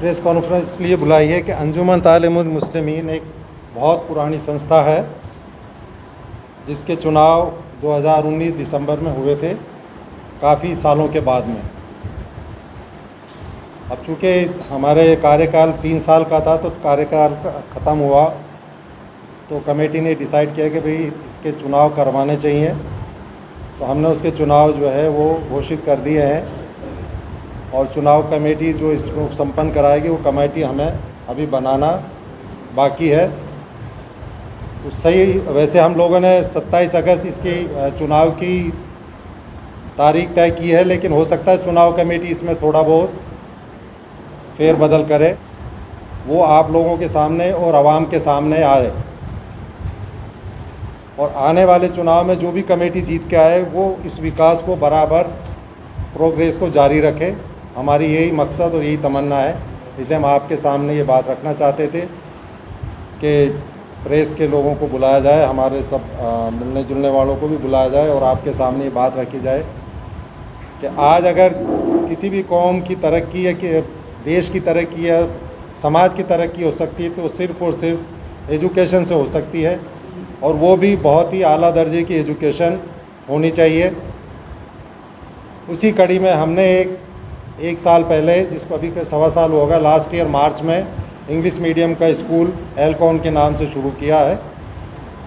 Press conference इसलिए बुलाई है कि अंजुमन तालीमुल मुस्लिमीन एक बहुत पुरानी संस्था है जिसके चुनाव 2019 दिसंबर में हुए थे, काफ़ी सालों के बाद में। अब चूँकि हमारे कार्यकाल 3 साल का था तो कार्यकाल ख़त्म हुआ तो कमेटी ने डिसाइड किया कि भाई इसके चुनाव करवाने चाहिए। तो हमने उसके चुनाव जो है वो घोषित कर दिए हैं और चुनाव कमेटी जो इसको संपन्न कराएगी वो कमेटी हमें अभी बनाना बाकी है। तो सही वैसे हम लोगों ने 27 अगस्त इसकी चुनाव की तारीख तय की है, लेकिन हो सकता है चुनाव कमेटी इसमें थोड़ा बहुत फेरबदल करे, वो आप लोगों के सामने और आवाम के सामने आए और आने वाले चुनाव में जो भी कमेटी जीत के आए वो इस विकास को बराबर प्रोग्रेस को जारी रखे। हमारी यही मकसद और यही तमन्ना है, इसलिए हम आपके सामने ये बात रखना चाहते थे कि प्रेस के लोगों को बुलाया जाए, हमारे सब मिलने जुलने वालों को भी बुलाया जाए और आपके सामने ये बात रखी जाए कि आज अगर किसी भी कौम की तरक्की या कि देश की तरक्की या समाज की तरक्की हो सकती है तो सिर्फ़ और सिर्फ एजुकेशन से हो सकती है, और वो भी बहुत ही आला दर्जे की एजुकेशन होनी चाहिए। उसी कड़ी में हमने एक साल पहले, जिसको अभी 1.25 साल होगा, लास्ट ईयर मार्च में इंग्लिश मीडियम का स्कूल एलकॉन के नाम से शुरू किया है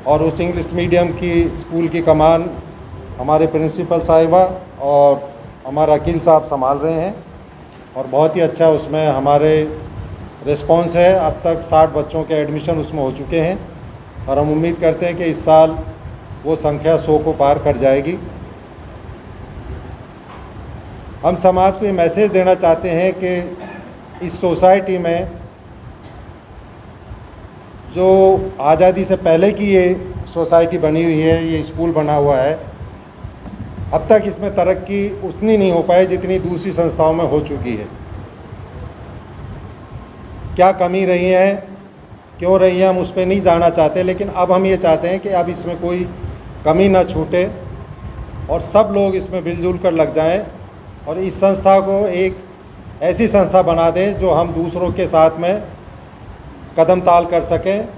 और उस इंग्लिश मीडियम की स्कूल की कमान हमारे प्रिंसिपल साहिबा और हमारा अकील साहब संभाल रहे हैं और बहुत ही अच्छा उसमें हमारे रिस्पॉन्स है। अब तक 60 बच्चों के एडमिशन उसमें हो चुके हैं और हम उम्मीद करते हैं कि इस साल वो संख्या 100 को पार कर जाएगी। हम समाज को ये मैसेज देना चाहते हैं कि इस सोसाइटी में जो आज़ादी से पहले की ये सोसाइटी बनी हुई है, ये स्कूल बना हुआ है, अब तक इसमें तरक्की उतनी नहीं हो पाई जितनी दूसरी संस्थाओं में हो चुकी है। क्या कमी रही है, क्यों रही है, हम उस पर नहीं जाना चाहते, लेकिन अब हम ये चाहते हैं कि अब इसमें कोई कमी ना छूटे और सब लोग इसमें मिलजुल कर लग जाएं और इस संस्था को एक ऐसी संस्था बना दें जो हम दूसरों के साथ में कदम ताल कर सकें।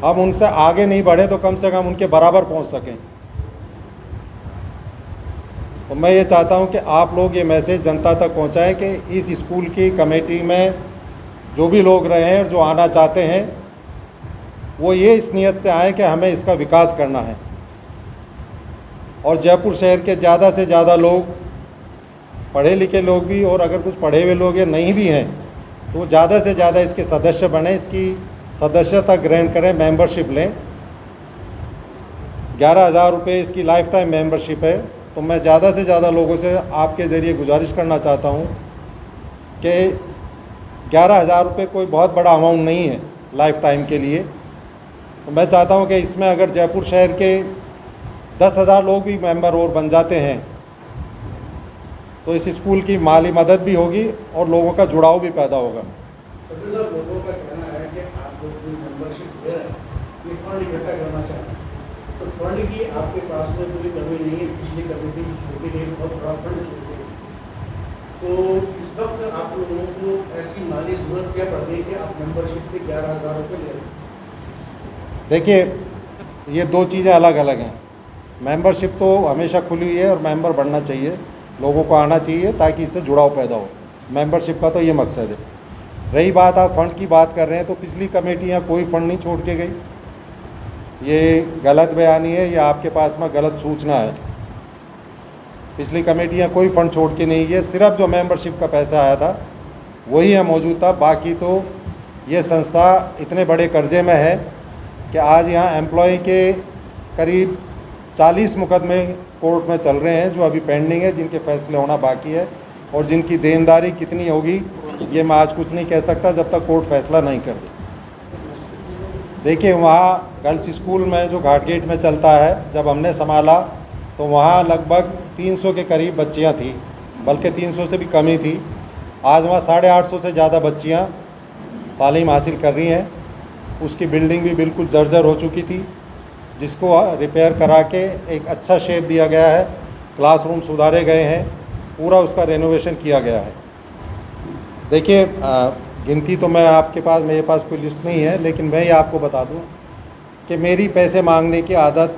हम उनसे आगे नहीं बढ़े तो कम से कम उनके बराबर पहुंच सकें। तो मैं ये चाहता हूं कि आप लोग ये मैसेज जनता तक पहुंचाएं कि इस स्कूल की कमेटी में जो भी लोग रहे हैं और जो आना चाहते हैं वो ये इस नीयत से आए कि हमें इसका विकास करना है और जयपुर शहर के ज़्यादा से ज़्यादा लोग, पढ़े लिखे लोग भी और अगर कुछ पढ़े हुए लोग या नहीं भी हैं तो ज़्यादा से ज़्यादा इसके सदस्य बने, इसकी सदस्यता ग्रहण करें, मेंबरशिप लें। 11,000 रुपये इसकी लाइफ टाइम मेंबरशिप है। तो मैं ज़्यादा से ज़्यादा लोगों से आपके ज़रिए गुजारिश करना चाहता हूँ कि 11,000 रुपये कोई बहुत बड़ा अमाउंट नहीं है लाइफ टाइम के लिए। तो मैं चाहता हूँ कि इसमें अगर जयपुर शहर के 10,000 लोग भी मेंबर और बन जाते हैं तो इस स्कूल की माली मदद भी होगी और लोगों का जुड़ाव भी पैदा होगा। लोगों का कहना है कि आप लोग जो मेंबरशिप दे रहे हैं ये फंड इकट्ठा करना चाहते हैं, तो फंड की आपके पास में कोई कमी नहीं है। पिछली कमेटी छोटी गई, बहुत बड़ा फंड छोड़ गई, तो इस वक्त आप लोगों को ऐसी माली जरूरत क्या पड़ गई कि आप मेंबरशिप के 11,000 रुपये ले रहे हैं? देखिए, ये दो चीज़ें अलग अलग हैं। मेंबरशिप तो हमेशा खुली हुई है और मेंबर बढ़ना चाहिए, लोगों को आना चाहिए ताकि इससे जुड़ाव पैदा हो। मेंबरशिप का तो ये मकसद है। रही बात आप फ़ंड की बात कर रहे हैं, तो पिछली कमेटियाँ कोई फ़ंड नहीं छोड़ के गई, ये गलत बयानी है या आपके पास में गलत सूचना है। पिछली कमेटियाँ कोई फ़ंड छोड़ के नहीं गई, सिर्फ जो मेंबरशिप का पैसा आया था वही है मौजूद था। बाकी तो ये संस्था इतने बड़े कर्जे में है कि आज यहाँ एम्प्लॉय के करीब 40 मुकदमे कोर्ट में चल रहे हैं जो अभी पेंडिंग है, जिनके फैसले होना बाकी है और जिनकी देनदारी कितनी होगी ये मैं आज कुछ नहीं कह सकता जब तक कोर्ट फैसला नहीं कर दे। देखिए, वहाँ गर्ल्स स्कूल में जो घाट गेट में चलता है, जब हमने संभाला तो वहाँ लगभग 300 के करीब बच्चियाँ थी, बल्कि 300 से भी कम ही थी। आज वहाँ 850 से ज़्यादा बच्चियाँ तालीम हासिल कर रही हैं। उसकी बिल्डिंग भी बिल्कुल जर्जर हो चुकी थी, जिसको रिपेयर करा के एक अच्छा शेप दिया गया है, क्लासरूम सुधारे गए हैं, पूरा उसका रेनोवेशन किया गया है। देखिए गिनती तो मैं आपके पास, मेरे पास कोई लिस्ट नहीं है, लेकिन मैं ये आपको बता दूं कि मेरी पैसे मांगने की आदत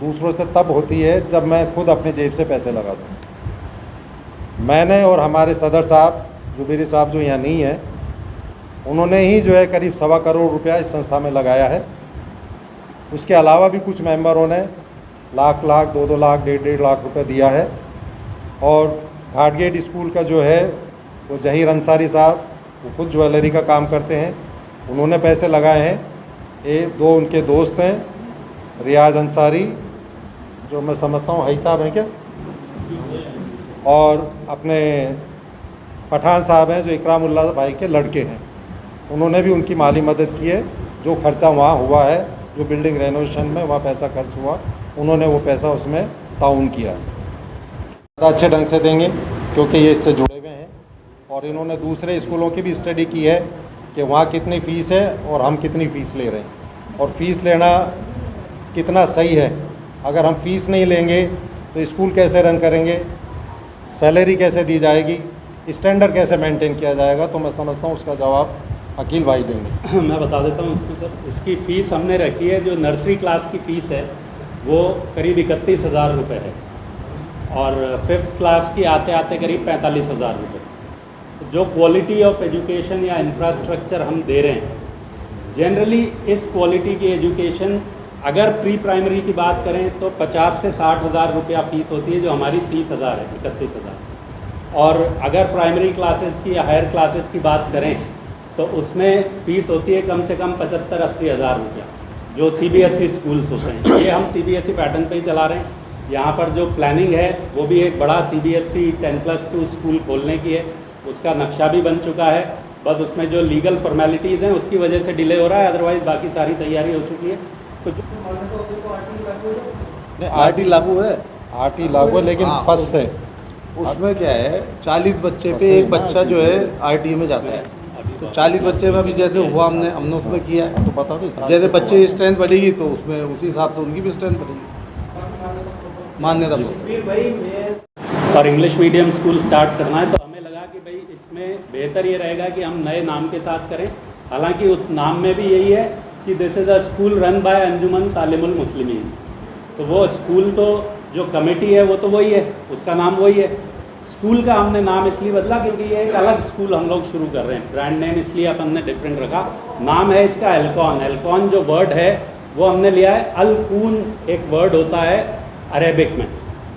दूसरों से तब होती है जब मैं खुद अपने जेब से पैसे लगा दूं। मैंने और हमारे सदर साहब जुबेरी साहब जो यहाँ नहीं है, उन्होंने ही जो है करीब 1.25 करोड़ रुपया इस संस्था में लगाया है। उसके अलावा भी कुछ मेंबरों ने लाख 2-2 लाख 1.5 लाख रुपए दिया है। और घाटगेट स्कूल का जो है वो जहीर अंसारी साहब, वो खुद ज्वेलरी का काम करते हैं, उन्होंने पैसे लगाए हैं। ये 2 उनके दोस्त हैं, रियाज अंसारी जो मैं समझता हूँ हाई साहब हैं क्या, और अपने पठान साहब हैं जो इकरामुल्ला भाई के लड़के हैं, उन्होंने भी उनकी माली मदद की है। जो खर्चा वहाँ हुआ है, जो बिल्डिंग रेनोवेशन में वहाँ पैसा खर्च हुआ, उन्होंने वो पैसा उसमें ताउन किया है। ज़्यादा अच्छे ढंग से देंगे क्योंकि ये इससे जुड़े हुए हैं, और इन्होंने दूसरे स्कूलों की भी स्टडी की है कि वहाँ कितनी फ़ीस है और हम कितनी फ़ीस ले रहे हैं, और फ़ीस लेना कितना सही है। अगर हम फ़ीस नहीं लेंगे तो स्कूल कैसे रन करेंगे, सैलरी कैसे दी जाएगी, स्टैंडर्ड कैसे मेंटेन किया जाएगा। तो मैं समझता हूँ उसका जवाब अकील भाई देंगे। मैं बता देता हूँ उसको सर। इसकी फ़ीस हमने रखी है, जो नर्सरी क्लास की फ़ीस है वो करीब 31,000 रुपये है, और 5th क्लास की आते आते करीब 45,000 रुपये। तो जो क्वालिटी ऑफ एजुकेशन या इंफ्रास्ट्रक्चर हम दे रहे हैं, जनरली इस क्वालिटी की एजुकेशन अगर प्री प्राइमरी की बात करें तो 50 से 60,000 रुपया फ़ीस होती है, जो हमारी 30,000 है, 31,000। और अगर प्राइमरी क्लासेस की या हायर क्लासेस की बात करें तो उसमें फ़ीस होती है कम से कम 75-80 हज़ार रुपया, जो CBSE स्कूल्स होते हैं। ये हम CBSE पैटर्न पे ही चला रहे हैं। यहाँ पर जो प्लानिंग है वो भी एक बड़ा CBSE 10+2 स्कूल खोलने की है, उसका नक्शा भी बन चुका है। बस उसमें जो लीगल फॉर्मेलिटीज़ हैं उसकी वजह से डिले हो रहा है, अदरवाइज़ बाकी सारी तैयारी हो चुकी है। तो RT लागू है, RT लागू है, लेकिन हाँ, फर्स्ट से उसमें क्या है 40 बच्चे पे एक बच्चा जो है RT में जाता है। तो 40 बच्चे में भी जैसे हुआ हमने उसमें किया है। तो बता दो, जैसे बच्चे की स्ट्रेंथ बढ़ेगी तो उसमें उसी हिसाब से उनकी भी स्ट्रेंथ बढ़ेगी, मान्यता बढ़ेगी। और इंग्लिश मीडियम स्कूल स्टार्ट करना है तो हमें लगा कि भाई इसमें बेहतर ये रहेगा कि हम नए नाम के साथ करें। हालांकि उस नाम में भी यही है कि this is a school run by Anjuman Taleemul Muslimeen. तो वो स्कूल तो जो कमेटी है वो तो वही है, उसका नाम वही है। स्कूल का हमने नाम इसलिए बदला क्योंकि ये एक अलग स्कूल हम लोग शुरू कर रहे हैं, ब्रांड नेम इसलिए अपन ने डिफरेंट रखा। नाम है इसका एल्कॉन। एल्कॉन जो वर्ड है वो हमने लिया है, अलकून एक वर्ड होता है अरेबिक में,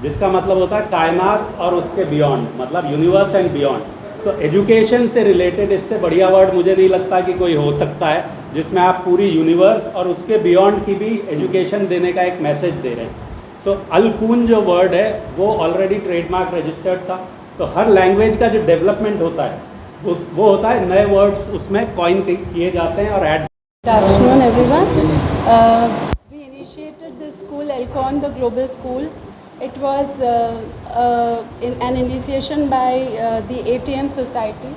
जिसका मतलब होता है कायनात और उसके बियॉन्ड, मतलब यूनिवर्स एंड बियॉन्ड। तो एजुकेशन से रिलेटेड इससे बढ़िया वर्ड मुझे नहीं लगता कि कोई हो सकता है, जिसमें आप पूरी यूनिवर्स और उसके बियॉन्ड की भी एजुकेशन देने का एक मैसेज दे रहे हैं। तो अलकून जो वर्ड है वो ऑलरेडी ट्रेडमार्क रजिस्टर्ड था। तो हर लैंग्वेज का जो डेवलपमेंट होता है वो होता है नए वर्ड्स उसमें कॉइन किए जाते हैं और add. Good afternoon, everyone. We initiated this school, Elcon, the global school. It was an initiation by the ATM society,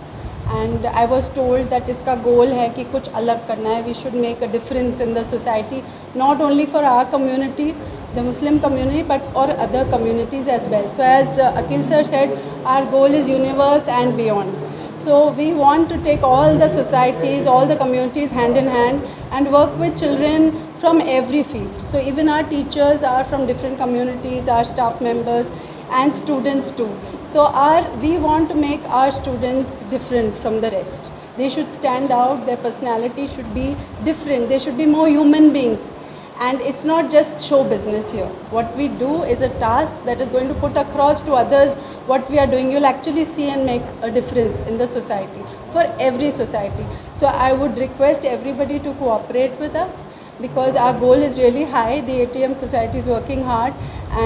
and I was told that इसका goal है कि कुछ अलग करना है. We should make a difference in the society, not only for our community, the Muslim community, but for other communities as well. So as Akil sir said, our goal is universe and beyond. So we want to take all the societies, all the communities hand in hand and work with children from every field. So even our teachers are from different communities, our staff members and students too. So we want to make our students different from the rest. They should stand out, their personality should be different, they should be more human beings. And it's not just show business here. What we do is a task that is going to put across to others what we are doing. You'll actually see and make a difference in the society, for every society. So I would request everybody to cooperate with us because our goal is really high. The ATM society is working hard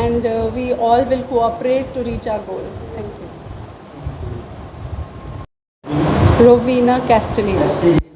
and we all will cooperate to reach our goal. Thank you. Rovina Castellino.